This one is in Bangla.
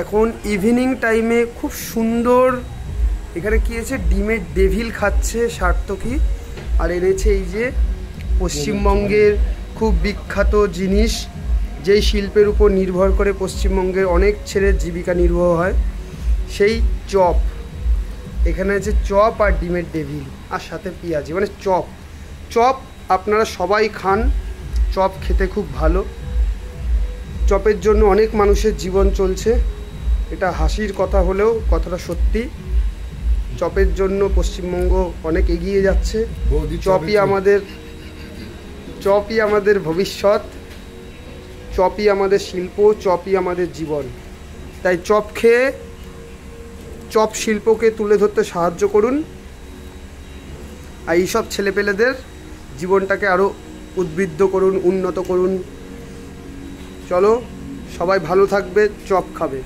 এখন ইভিনিং টাইমে খুব সুন্দর এখানে কি আছে, ডিমের ডেভিল খাচ্ছে সার্থকী, আর এনেছে এই যে পশ্চিমবঙ্গের খুব বিখ্যাত জিনিস, যেই শিল্পের উপর নির্ভর করে পশ্চিমবঙ্গের অনেক ছেলের জীবিকা নির্বাহ হয়, সেই চপ। এখানে আছে চপ আর ডিমের ডেভিল, আর সাথে পেঁয়াজি, মানে চপ। চপ আপনারা সবাই খান, চপ খেতে খুব ভালো। চপের জন্য অনেক মানুষের জীবন চলছে, এটা হাসির কথা হলেও কথাটা সত্যি। চপের জন্য পশ্চিমবঙ্গ অনেক এগিয়ে যাচ্ছে। চপই আমাদের ভবিষ্যৎ, চপই আমাদের শিল্প, চপই আমাদের জীবন। তাই চপ খেয়ে চপ শিল্পকে তুলে ধরতে সাহায্য করুন, আর এইসব ছেলেপেলেদের জীবনটাকে আরও উদ্বৃদ্ধ করুন, উন্নত করুন। চলো, সবাই ভালো থাকবে, চপ খাবে।